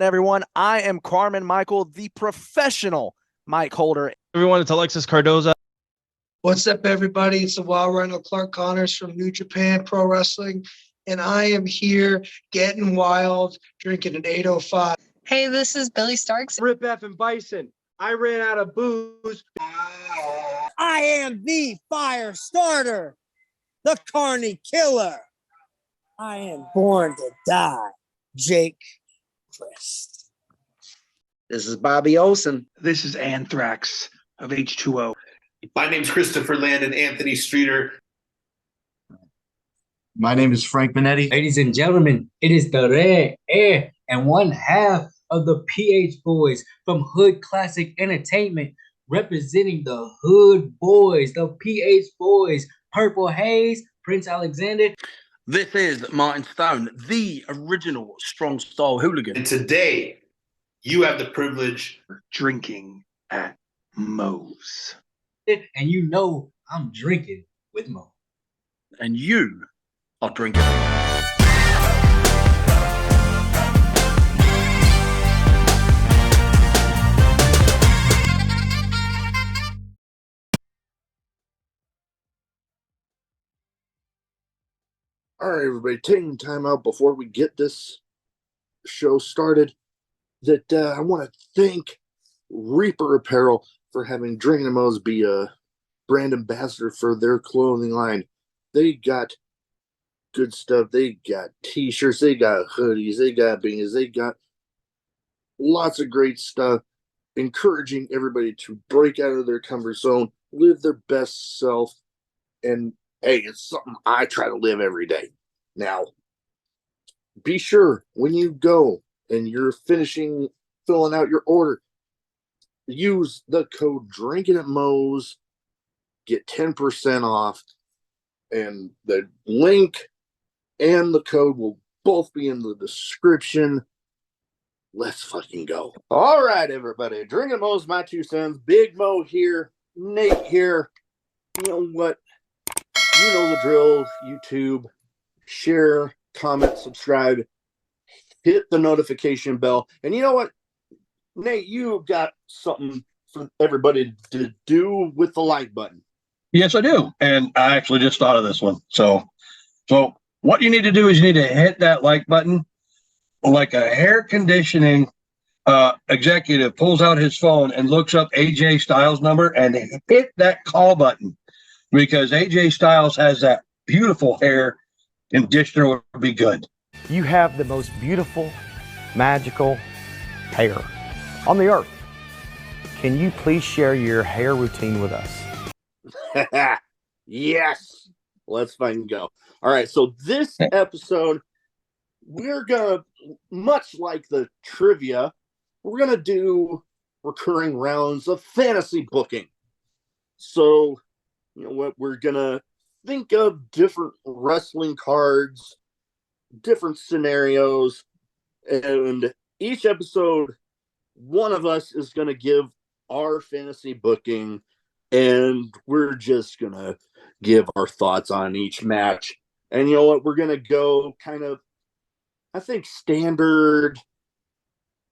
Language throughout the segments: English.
Everyone, I am Carmen Michael, the professional mic holder. Everyone, it's Alexis Cardoza. What's up, everybody? It's the Wild Rhino Clark Connors from New Japan Pro Wrestling, and I am here getting wild, drinking an 805. Hey, this is Billy Starks. Rip F and Bison. I ran out of booze. I am the fire starter, the Carney Killer. I am born to die, Jake Crest. This is Bobby Olson. This is Anthrax of H2O. My name's Christopher Landon, Anthony Streeter. My name is Frank Minetti. Ladies and gentlemen, it is the Red Air and one half of the PH Boys from Hood Classic Entertainment, representing the Hood Boys, the PH Boys, Purple Haze, Prince Alexander. This is Martin Stone, the original strong style hooligan. And today, you have the privilege of drinking at Moe's. And you know I'm drinking with Mo. And you are drinking. All right, everybody, taking time out before we get this show started, that I want to thank Reaper Apparel for having Drinkin' Moe's be a brand ambassador for their clothing line. They got good stuff. They got t-shirts, they got hoodies, they got beanies, they got lots of great stuff, encouraging everybody to break out of their comfort zone, live their best self, and hey, it's something I try to live every day. Now, be sure when you go and you're filling out your order, use the code Drinkin' at Moe's, get 10% off, and the link and the code will both be in the description. Let's fucking go. All right, everybody. Drinkin' at Moe's, my two sons. Big Mo here. Nate here. You know what? You know the drill. YouTube. Share, comment, subscribe. Hit the notification bell. And you know what? Nate, you got something for everybody to do with the like button. Yes, I do. And I actually just thought of this one. So what you need to do is you need to hit that like button like a hair conditioning executive pulls out his phone and looks up AJ Styles' number and hit that call button, because AJ Styles has that beautiful hair conditioner would be good. You have the most beautiful, magical hair on the earth. Can you please share your hair routine with us? Yes. Let's fucking go. All right. So this episode, we're going to, much like the trivia, we're going to do recurring rounds of fantasy booking. So, you know what? We're going to think of different wrestling cards, different scenarios, and each episode, one of us is going to give our fantasy booking, and we're just going to give our thoughts on each match. And you know what? We're going to go kind of, I think, standard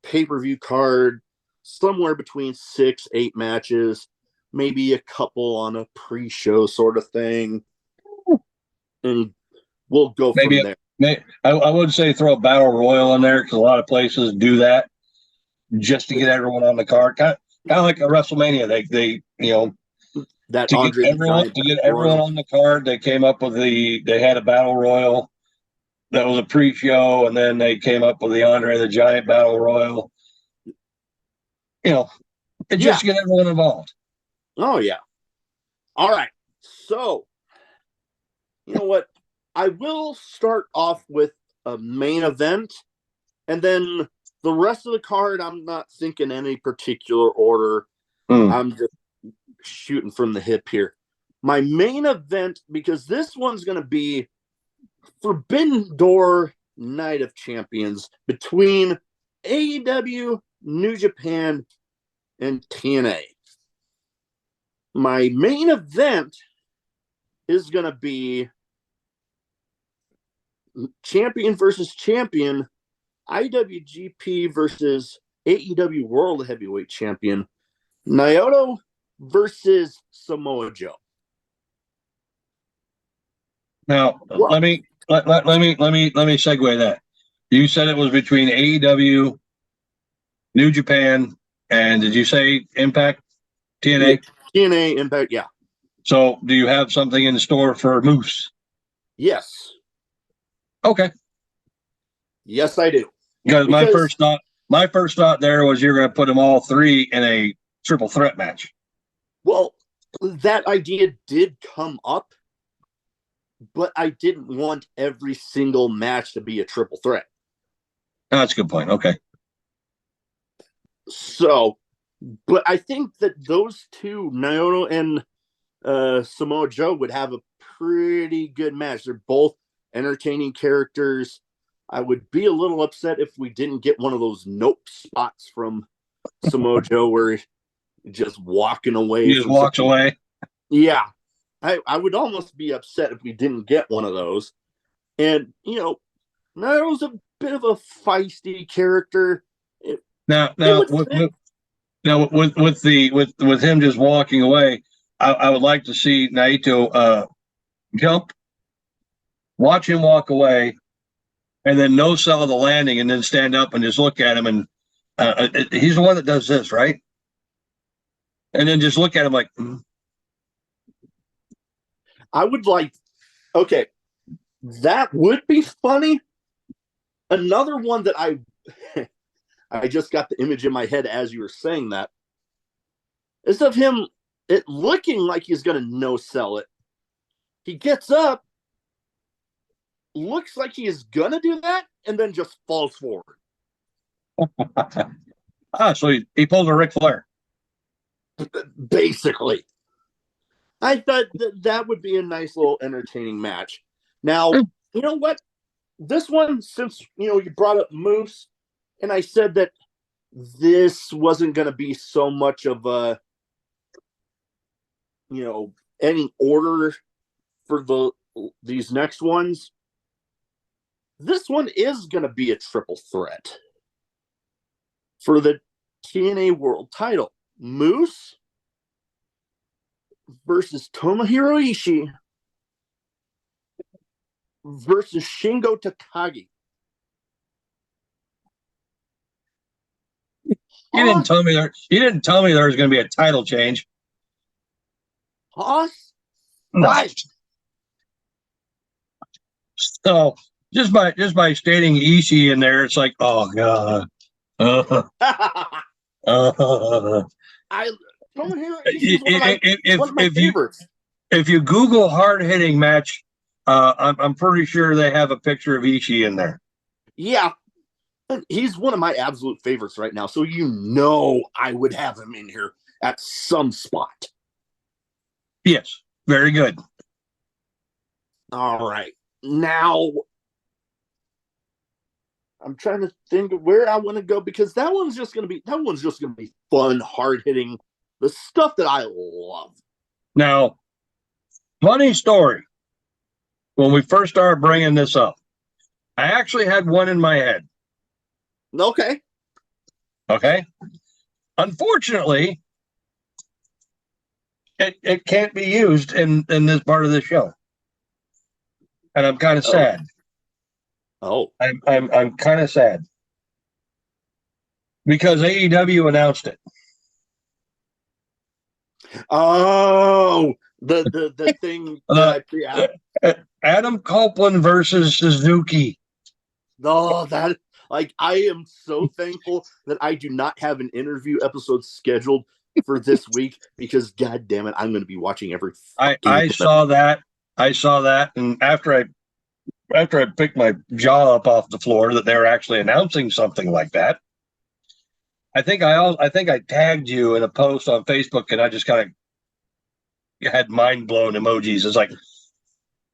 pay-per-view card, somewhere between 6-8 matches, maybe a couple on a pre-show sort of thing. And we'll go from there. I would say throw a battle royal in there, because a lot of places do that just to get everyone on the card. Kind of like a WrestleMania. They you know, that to get everyone on the card, they came up with they had a battle royal that was a pre-show, and then they came up with the Andre the Giant battle royal. You know, just to get everyone involved. Oh yeah. All right. So, you know what? I will start off with a main event, and then the rest of the card, I'm not thinking any particular order. I'm just shooting from the hip here. My main event, because this one's going to be Forbidden Door Night of Champions between AEW, New Japan, and TNA. My main event is going to be champion versus champion IWGP versus AEW World Heavyweight Champion Naoto versus Samoa Joe. Now, let me segue that. You said it was between AEW, New Japan, and did you say Impact, TNA? Yeah, TNA, Impact, yeah. So, do you have something in store for Moose? Yes. Okay. Yes, I do. Because my first thought there was you're going to put them all three in a triple threat match. Well, that idea did come up, but I didn't want every single match to be a triple threat. Oh, that's a good point. Okay. So, but I think that those two, Naoto and Samoa Joe, would have a pretty good match. They're both entertaining characters. I would be a little upset if we didn't get one of those nope spots from Samoa Joe where he's just walking away. He just walks away. Yeah. I would almost be upset if we didn't get one of those. And, you know, Naoto's a bit of a feisty character. Now, with him just walking away, I would like to see Naito jump, watch him walk away, and then no sell the landing, and then stand up and just look at him. And he's the one that does this, right? And then just look at him like. I would like. Okay, that would be funny. Another one that I just got the image in my head as you were saying that, is of him looking like he's going to no-sell it. He gets up, looks like he is going to do that, and then just falls forward. So he pulled a Ric Flair. Basically. I thought that would be a nice little entertaining match. Now, you know what? This one, since, you know, you brought up Moose, and I said that this wasn't going to be so much of a, you know, any order for these next ones. This one is going to be a triple threat for the TNA World title. Moose versus Tomohiro Ishii versus Shingo Takagi. You didn't tell me there was going to be a title change. Hoss? Right. So just by stating Ishii in there, it's like, oh god. One of my favorites. If you Google hard hitting match, I'm pretty sure they have a picture of Ishii in there. Yeah, he's one of my absolute favorites right now. So you know I would have him in here at some spot. Yes, very good. All right, now I'm trying to think of where I want to go because that one's just gonna be fun, hard hitting, the stuff that I love. Now, funny story. When we first started bringing this up, I actually had one in my head. Okay. Unfortunately, it can't be used in this part of the show, and I'm kind of sad. Oh, I'm kind of sad because AEW announced it. Oh, the thing. Yeah. Adam Copeland versus Suzuki. Oh, that, like, I am so thankful that I do not have an interview episode scheduled for this week because, god damn it, I'm going to be watching every. I saw that, and after I picked my jaw up off the floor that they were actually announcing something like that, I think I tagged you in a post on Facebook, and I just kind of had mind blown emojis. It's like,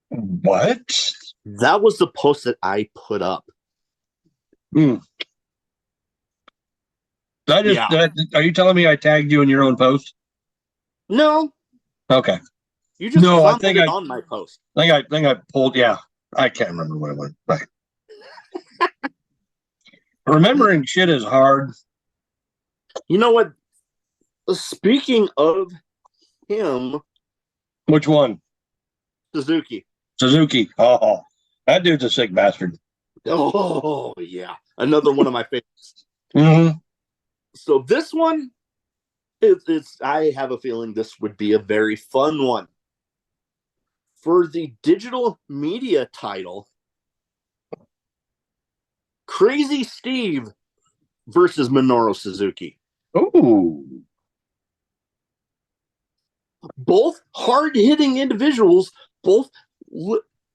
what? That was the post that I put up. Are you telling me I tagged you in your own post? No. Okay. You just commented on my post. I think I pulled. Yeah, I can't remember what it was. Right. Remembering shit is hard. You know what? Speaking of him, Which one? Suzuki. Suzuki. Oh, that dude's a sick bastard. Oh, yeah. Another one of my favorites. Mm-hmm. So this one, I have a feeling this would be a very fun one. For the digital media title, Crazy Steve versus Minoru Suzuki. Ooh. Both hard-hitting individuals, both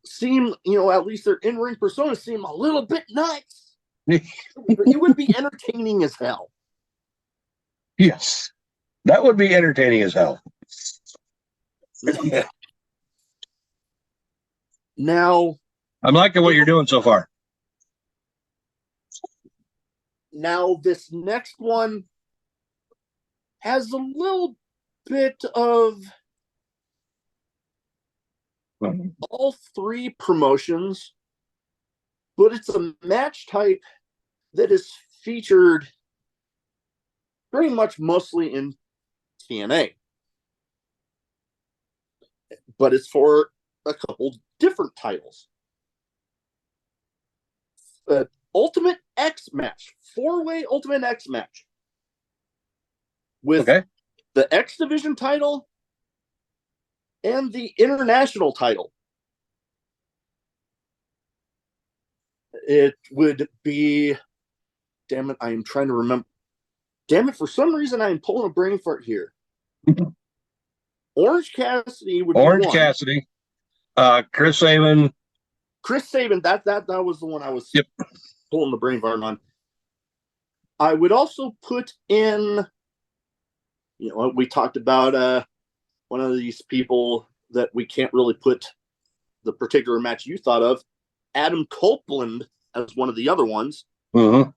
seem, at least their in-ring personas seem a little bit nuts. But it would be entertaining as hell. Yes. That would be entertaining as hell. Now, I'm liking what you're doing so far. Now, this next one has a little bit of all three promotions, but it's a match type that is featured pretty much mostly in TNA. But it's for a couple different titles. Ultimate X match, 4-way Ultimate X match with the X Division title and the International title. It would be, damn it, I am trying to remember. Damn it, for some reason I am pulling a brain fart here. Orange Cassidy would be one. Cassidy, Chris Sabin. Chris Sabin, that was the one I was pulling the brain fart on. I would also put in, we talked about one of these people that we can't really put the particular match you thought of, Adam Copeland as one of the other ones. Mm-hmm.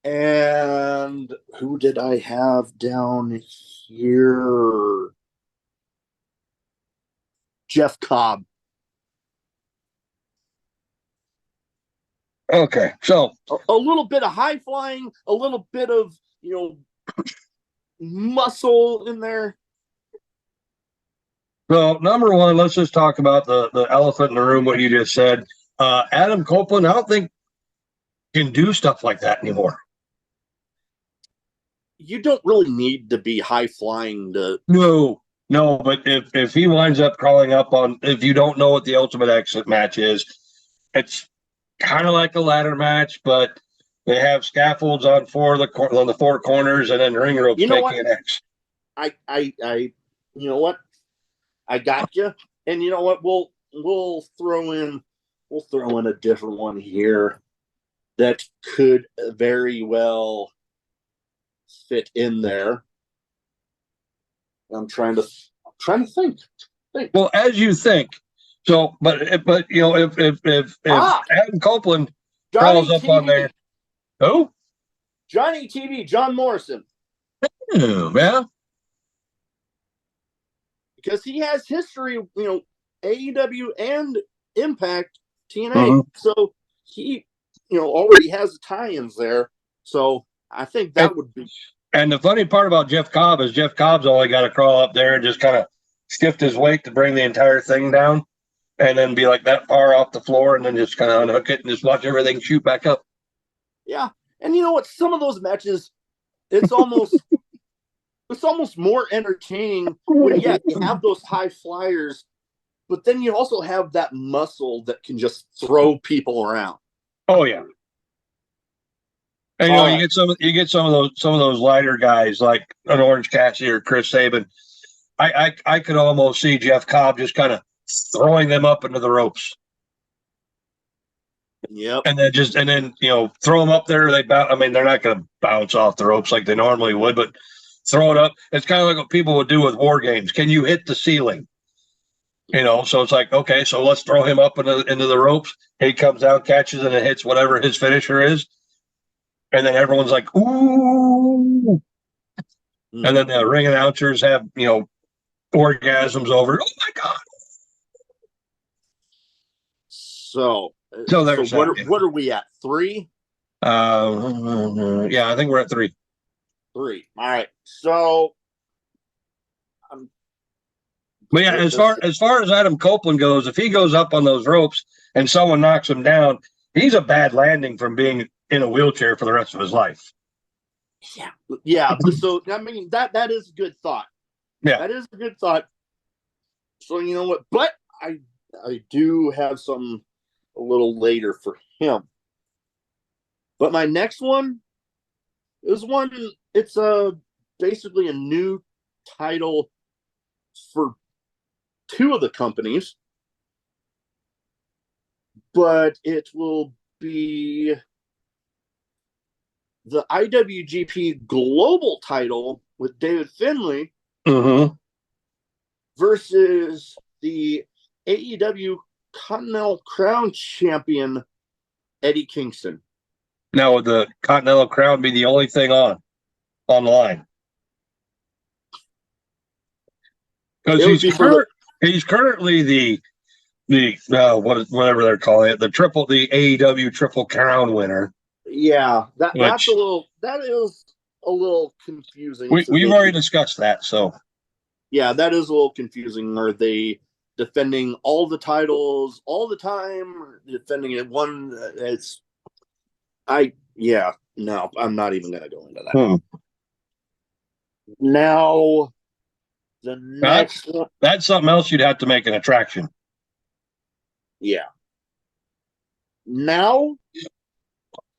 And who did I have down here? Jeff Cobb. Okay, so a little bit of high flying, a little bit of muscle in there. So number one, let's just talk about the elephant in the room. What you just said, Adam Copeland. I don't think can do stuff like that anymore. You don't really need to be high flying to. No, but if he winds up crawling up on, if you don't know what the Ultimate Exit match is, it's kind of like a ladder match, but they have scaffolds on the four corners, and then ring ropes making an X. You know what? I got you. And you know what? We'll throw in a different one here that could very well fit in there. I'm trying to think. Well, as you think. So, but if Adam Copeland crawls up on there, Johnny TV, John Morrison. Yeah, because he has history, AEW and Impact TNA, so he, already has tie-ins there. So I think that would be. And the funny part about Jeff Cobb is Jeff Cobb's only got to crawl up there and just kind of shift his weight to bring the entire thing down, and then be like that far off the floor, and then just kind of unhook it and just watch everything shoot back up. Yeah, and you know what? Some of those matches, it's almost more entertaining when you have those high flyers, but then you also have that muscle that can just throw people around. Oh yeah. And you get some of those lighter guys like an Orange Cassidy or Chris Sabin. I could almost see Jeff Cobb just kind of throwing them up into the ropes. Yep. And then throw them up there. They're not going to bounce off the ropes like they normally would, but throw it up. It's kind of like what people would do with war games. Can you hit the ceiling? So it's like, okay, so let's throw him up into the ropes. He comes down, catches, and it hits whatever his finisher is. And then everyone's like, ooh. And then the ring announcers have, orgasms over, oh my God. So what are we at? 3? Yeah, I think we're at 3. 3. All right. So, but yeah, as far as Adam Copeland goes, if he goes up on those ropes and someone knocks him down, he's a bad landing from being in a wheelchair for the rest of his life. Yeah. So I mean that is a good thought. Yeah, that is a good thought. So you know what? But I do have some a little later for him. But my next one is one. It's basically a new title for 2 of the companies, but it will be the IWGP Global title with David Finlay versus the AEW Continental Crown Champion Eddie Kingston. Now, would the Continental Crown be the only thing on the line? Because he's currently the whatever they're calling it, the AEW Triple Crown winner. Yeah, that is a little confusing. We've already discussed that, so yeah, that is a little confusing. Are they defending all the titles all the time? Or defending it one? No, I'm not even going to go into that. Now, the next one. That's something else you'd have to make an attraction. Yeah. Now,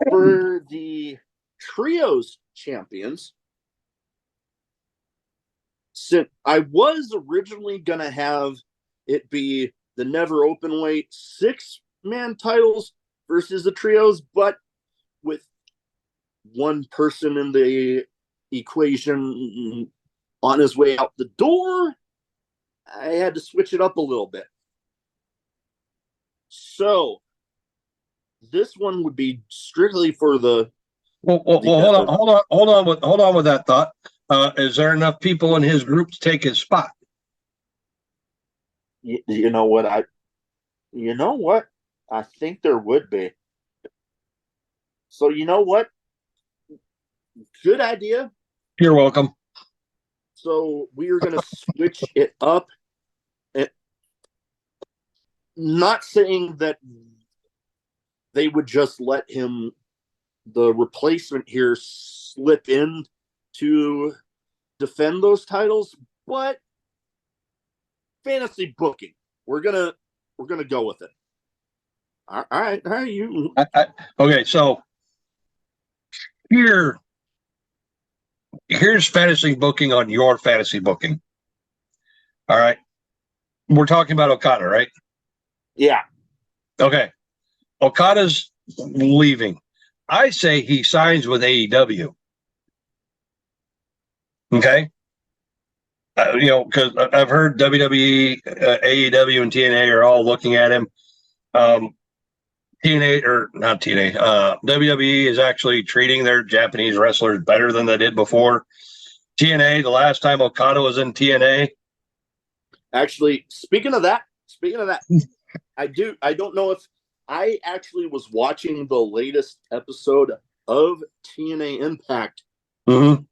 for the Trios champions, since I was originally going to have it be the never openweight 6-man titles versus the Trios, but with one person in the equation on his way out the door, I had to switch it up a little bit. So this one would be strictly for the. Well, hold on with that thought. Is there enough people in his group to take his spot? You know what? I think there would be. So you know what? Good idea. You're welcome. So we are going to switch it up. Not saying that they would just let him, the replacement here, slip in to defend those titles, but fantasy booking. We're gonna go with it. All right. Okay, so here's fantasy booking on your fantasy booking. All right, we're talking about Okada, right? Yeah. Okay. Okada's leaving. I say he signs with AEW. Okay. Because I've heard WWE, AEW, and TNA are all looking at him. TNA, or not TNA, WWE is actually treating their Japanese wrestlers better than they did before. TNA, the last time Okada was in TNA. Actually, speaking of that, I don't know if I actually was watching the latest episode of TNA Impact. Mm-hmm.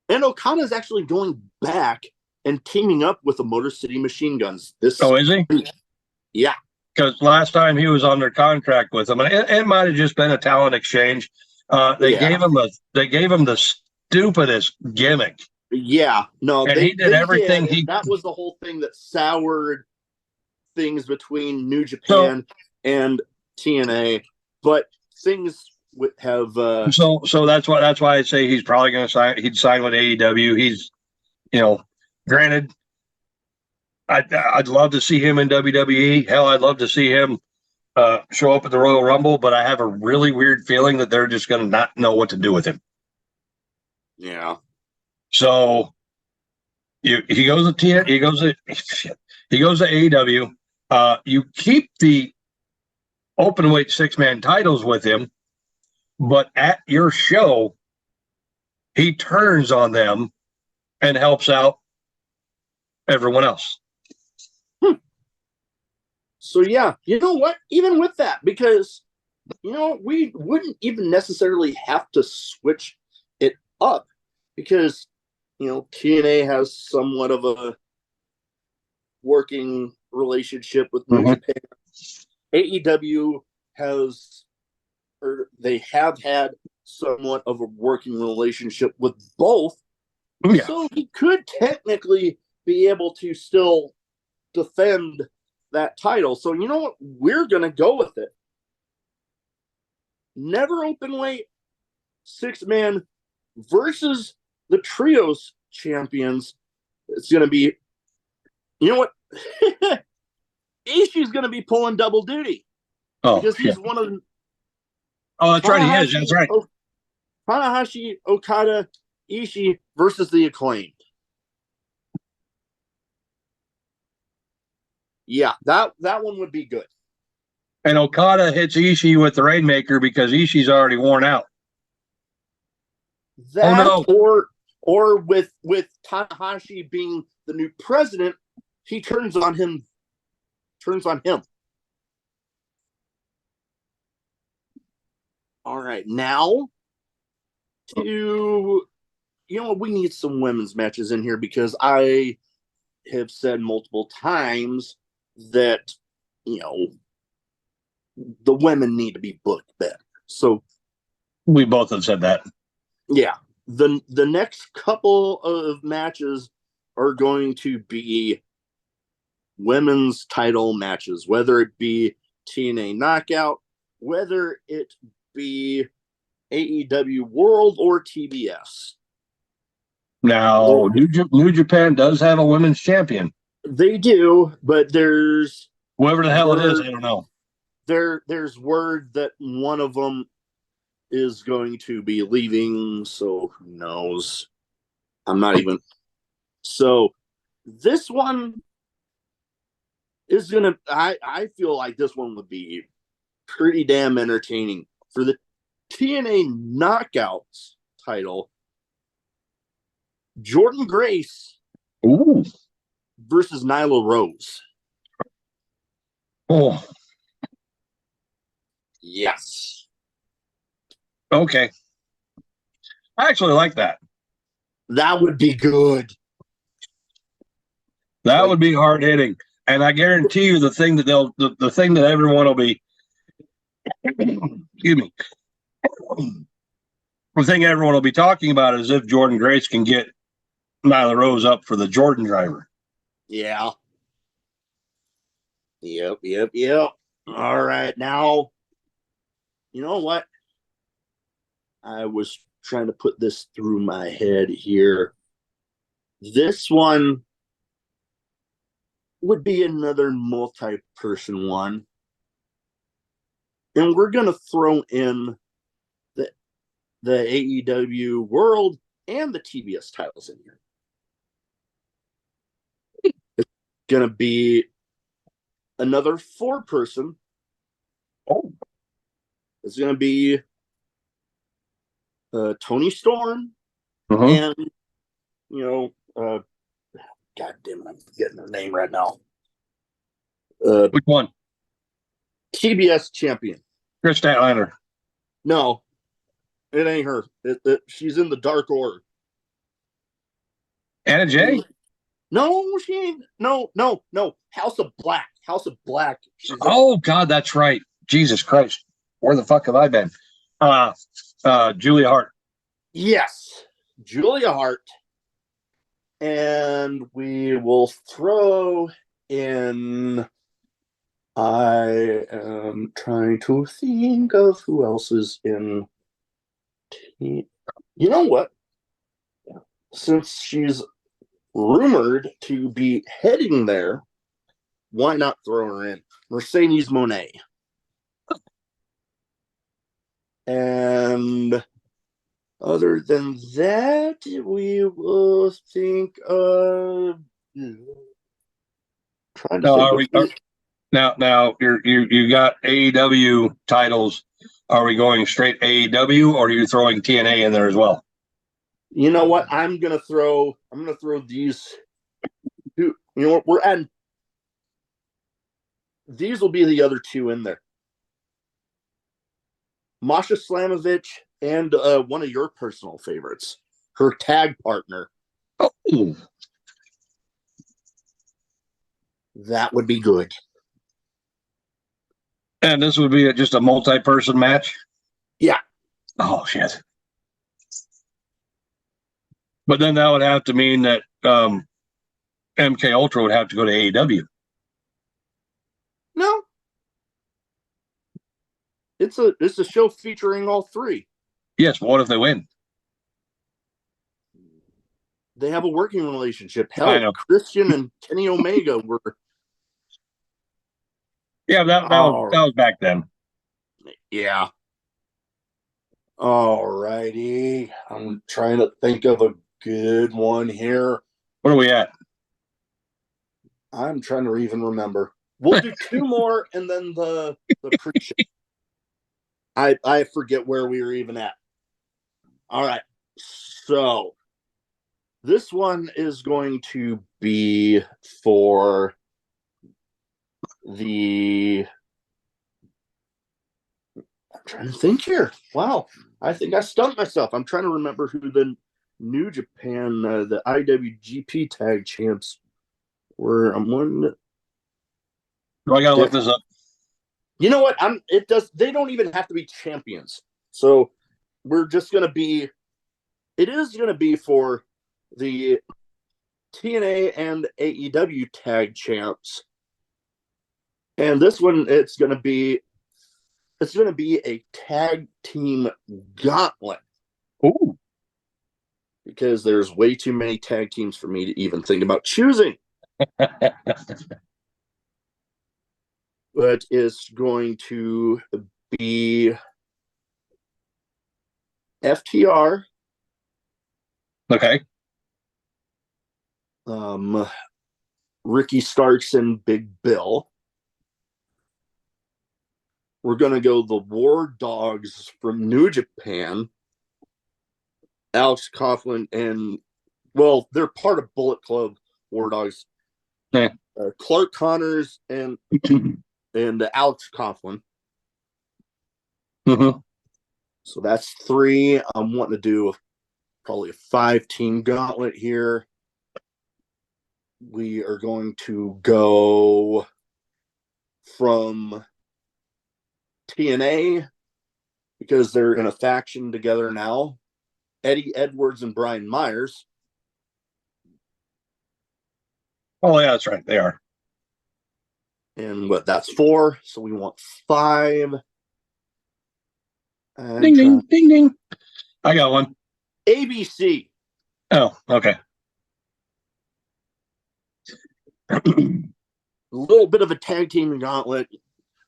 And Okada's actually going back and teaming up with the Motor City Machine Guns. Is he? Yeah. Because last time he was under contract with them, and it might have just been a talent exchange. They gave him the stupidest gimmick. Yeah, no, and he did everything. That was the whole thing that soured things between New Japan and TNA. But things have. So that's why I say he's probably going to sign. He'd sign with AEW. He's, granted, I'd love to see him in WWE. Hell, I'd love to see him show up at the Royal Rumble. But I have a really weird feeling that they're just going to not know what to do with him. Yeah. So he goes to AEW. You keep the openweight 6-man titles with him, but at your show, he turns on them and helps out everyone else. So yeah, you know what? Even with that, because we wouldn't even necessarily have to switch it up because, TNA has somewhat of a working relationship with New Japan. AEW has, or they have had somewhat of a working relationship with both. Yeah. So he could technically be able to still defend that title. So you know what? We're going to go with it. Never open weight, 6-man versus the trios champions. It's going to be, you know what? Ishii's going to be pulling double duty. Because he's one of the. Oh, that's right. He is. That's right. Tanahashi, Okada, Ishii versus the Acclaimed. Yeah, that one would be good. And Okada hits Ishii with the Rainmaker because Ishii's already worn out. That or with Tanahashi being the new president, he turns on him. All right, now we need some women's matches in here because I have said multiple times that, the women need to be booked better. So we both have said that. Yeah. The next couple of matches are going to be women's title matches, whether it be TNA Knockout, whether it be AEW World or TBS. Now, New Japan does have a women's champion. They do, but there's whoever the hell it is, I don't know. There's word that one of them is going to be leaving, so who knows? I'm not even. So this one is gonna. I feel like this one would be pretty damn entertaining for the TNA Knockouts title. Jordan Grace versus Nyla Rose. Oh, yes. Okay. I actually like that. That would be good. That would be hard hitting, and I guarantee you, the thing that everyone will be, excuse me, the thing everyone will be talking about is if Jordan Grace can get Nyla Rose up for the Jordan driver. Yeah. Yep. All right, now, you know what? I was trying to put this through my head here. This one would be another multi-person one. And we're going to throw in the AEW World and the TBS titles in here. It's going to be another 4-person. Oh. It's going to be Tony Storm and, God damn it, I'm forgetting her name right now. Which one? TBS champion. Chris Statlander. No, it ain't her. She's in the Dark Order. Anna Jay? No, she ain't. No. House of Black. Oh, God, that's right. Jesus Christ. Where the fuck have I been? Julia Hart. Yes, Julia Hart. And we will throw in. I am trying to think of who else is in. You know what? Since she's rumored to be heading there, why not throw her in? Mercedes Moné. And other than that, we will think of trying to think Now you got AEW titles. Are we going straight AEW or are you throwing TNA in there as well? You know what? I'm gonna throw these two. You know what? We're adding. These will be the other two in there. Masha Slamovich and one of your personal favorites, her tag partner. Oh, That would be good. and this would be just a multi-person match? Yeah. Oh, shit. But then that would have to mean that MK Ultra would have to go to AEW. No. It's a show featuring all three. Yes, but what if they win? They have a working relationship. I Hell, know. Christian and Kenny Omega were. Yeah, that was back then. Yeah. All righty. I'm trying to think of a good one here. What are we at? I'm trying to even remember. We'll do two more and then the pre-show. I forget where we were even at. All right. So this one is going to be for the. I'm trying to think here. Wow. I think I stumped myself. I'm trying to remember who the New Japan, the IWGP tag champs were. I'm one. I gotta look this up. You know what? They don't even have to be champions. So we're just gonna be. It is gonna be for the TNA and AEW tag champs. And this one, it's gonna be a tag team gauntlet. Ooh. Because there's way too many tag teams for me to even think about choosing. But it's going to be FTR. Okay. Ricky Starks and Big Bill. We're going to go the War Dogs from New Japan. Alex Coughlin and, well, they're part of Bullet Club, War Dogs. Yeah. Clark Connors and Alex Coughlin. Mm-hmm. So that's 3. I'm wanting to do probably a 5-team gauntlet here. We are going to go from TNA because they're in a faction together now. Eddie Edwards and Brian Myers. Oh, yeah, that's right. They are. And that's 4. So we want 5. And ding, ding, ding, ding. I got one. ABC. Oh, okay. A little bit of a tag team gauntlet.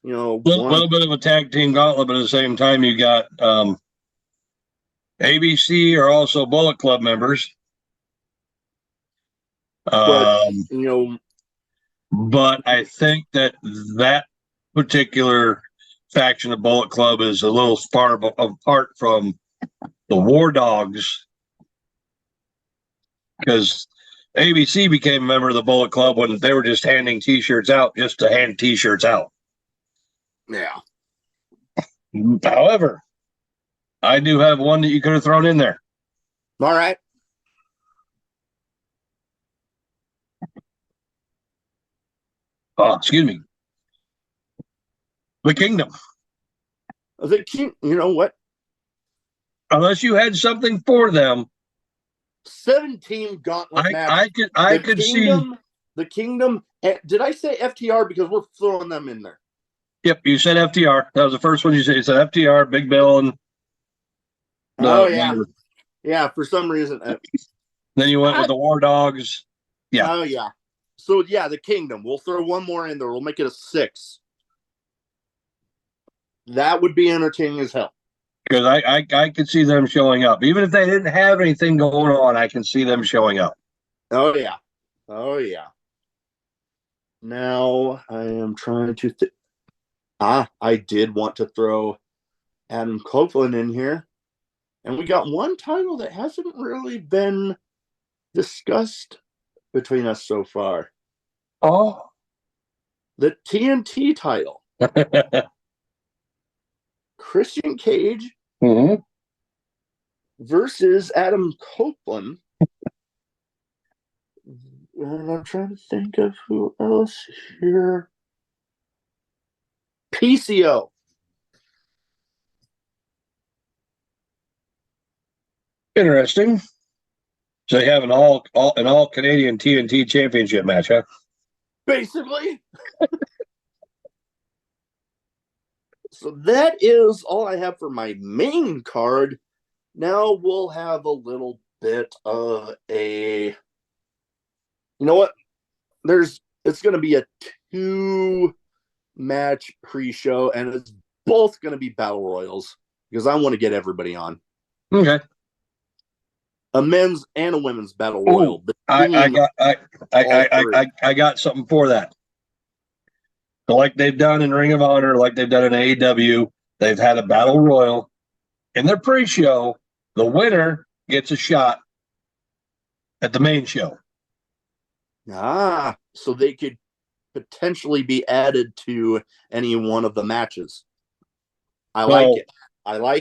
You know, a little bit of a tag team gauntlet, but at the same time, you got ABC are also Bullet Club members. But, you know, but I think that particular faction of Bullet Club is a little far apart from the War Dogs, because ABC became a member of the Bullet Club when they were just handing T-shirts out just to hand T-shirts out. Yeah. However, I do have one that you could have thrown in there. All right. Oh, excuse me. The Kingdom. The King. You know what? Unless you had something for them. 7-team gauntlet match. I could see the Kingdom. Did I say FTR? Because we're throwing them in there. Yep, you said FTR. That was the first one you said. You said FTR, Big Bill, and yeah, yeah. For some reason, then you went with the War Dogs. Yeah. Oh yeah. So yeah, the Kingdom. We'll throw one more in there. We'll make it a 6. That would be entertaining as hell. Because I could see them showing up. Even if they didn't have anything going on, I can see them showing up. Oh, yeah. Oh, yeah. Now, I am trying to think. I did want to throw Adam Copeland in here. And we got one title that hasn't really been discussed between us so far. Oh. The TNT title. Christian Cage Mm-hmm. versus Adam Copeland. And I'm trying to think of who else here. PCO. Interesting. So they have an all Canadian TNT championship match, huh? Basically. So that is all I have for my main card. Now we'll have a little bit of a, you know what? It's going to be a 2-match pre-show, and it's both going to be battle royals because I want to get everybody on. Okay. A men's and a women's battle royal. I got something for that. So like they've done in Ring of Honor, like they've done in AEW, they've had a battle royal in their pre-show. The winner gets a shot at the main show. So they could potentially be added to any one of the matches. I like it.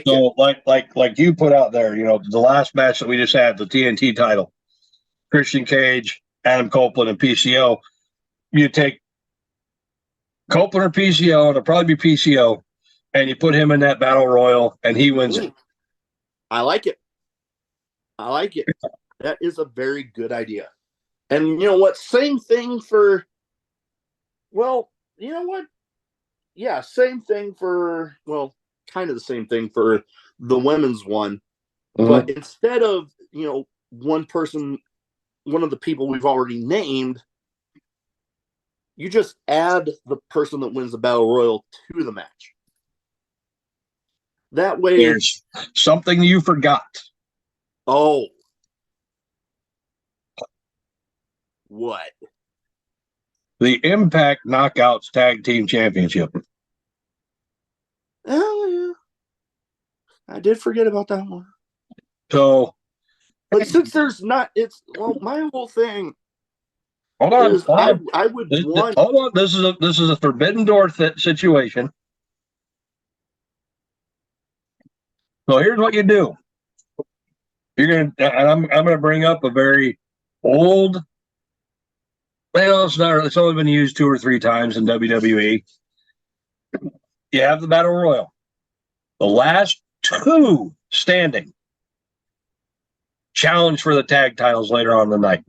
So like you put out there, the last match that we just had, the TNT title, Christian Cage, Adam Copeland, and PCO. You take Copeland or PCO, it'll probably be PCO, and you put him in that battle royal, and he wins it. I like it. That is a very good idea. And you know what? Same thing for. Well, you know what? Yeah, same thing for. Well, kind of the same thing for the women's one, but instead of one person, one of the people we've already named, you just add the person that wins the battle royal to the match. That way, there's something you forgot. Oh, what? The Impact Knockouts Tag Team Championship. Oh, yeah. I did forget about that one. So, but since there's not, my whole thing. Hold on. I would want. Hold on. This is a forbidden door situation. So here's what you do. And I'm gonna bring up a very old. Well, it's only been used 2 or 3 times in WWE. You have the Battle Royal. The last 2 standing challenge for the tag titles later on in the night.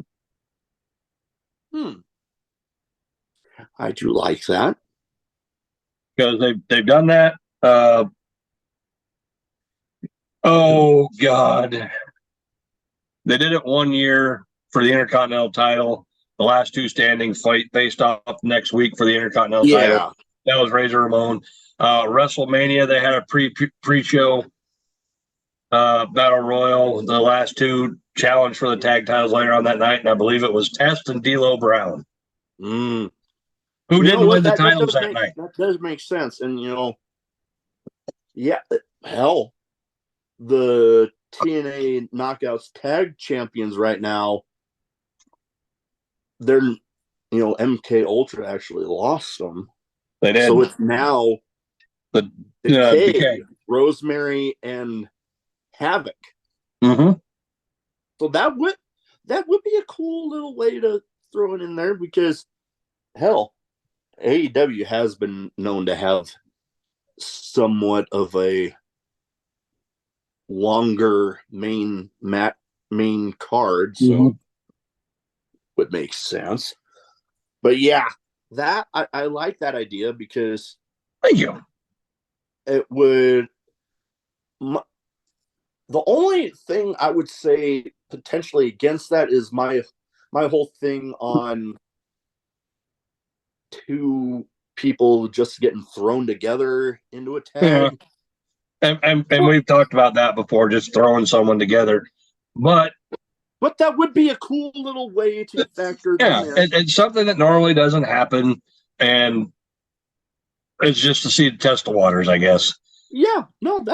I do like that. Because they've done that. Oh God. They did it 1 year for the Intercontinental title. The last 2 standing fight faced off next week for the Intercontinental title. That was Razor Ramon. WrestleMania, they had a pre-show battle royal. The last 2 challenge for the tag titles later on that night, and I believe it was Test and D'Lo Brown. Who didn't win the titles that night? That does make sense, and hell, the TNA Knockouts Tag Champions right now. They're, MK Ultra actually lost them. They did. So it's now the Decay, Rosemary, and Havoc. So that would be a cool little way to throw it in there because, hell, AEW has been known to have somewhat of a longer main card, so would make sense. But yeah, that I like that idea because thank you. It would. The only thing I would say potentially against that is my whole thing on 2 people just getting thrown together into a tag. Yeah. And we've talked about that before, just throwing someone together. But that would be a cool little way to factor them in. It's something that normally doesn't happen, and it's just to see the test the waters, I guess. Yeah, no,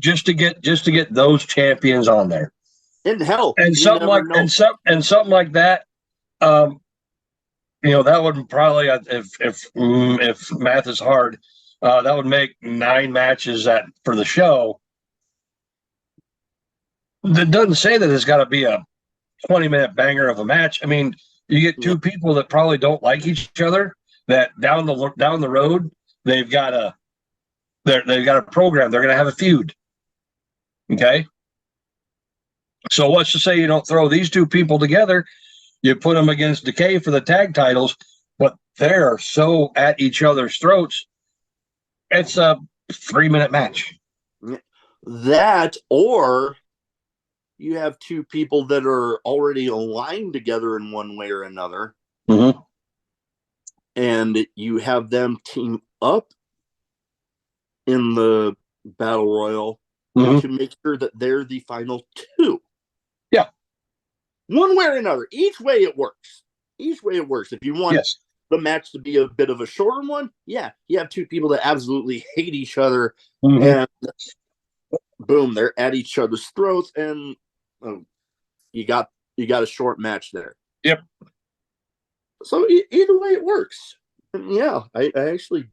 just to get those champions on there. And hell, and something like that. That would probably, if math is hard, That would make 9 matches for the show. That doesn't say that it's got to be a 20-minute banger of a match. I mean, you get two people that probably don't like each other. That down the road, they've got a program. They're going to have a feud. Okay. So let's just say you don't throw these two people together. You put them against Decay for the tag titles, but they're so at each other's throats. It's a 3-minute match. That, or you have two people that are already aligned together in one way or another, and you have them team up in the battle royal to make sure that they're the final two. Yeah. One way or another. Each way it works. If you want the match to be a bit of a shorter one, you have two people that absolutely hate each other, and boom, they're at each other's throats, and you got a short match there. Yep. So either way it works. And I actually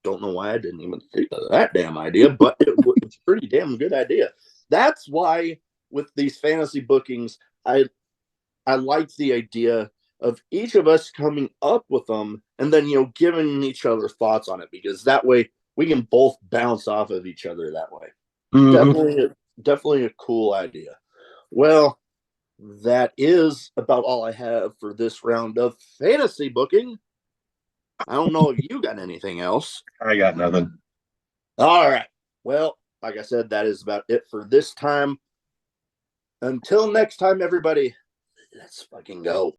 don't know why I didn't even think of that damn idea, but it was a pretty damn good idea. That's why with these fantasy bookings, I like the idea of each of us coming up with them and then giving each other thoughts on it, because that way we can both bounce off of each other that way. Definitely a cool idea. Well, that is about all I have for this round of fantasy booking. I don't know if you got anything else. I got nothing. All right. Well, like I said, that is about it for this time. Until next time, everybody, let's fucking go.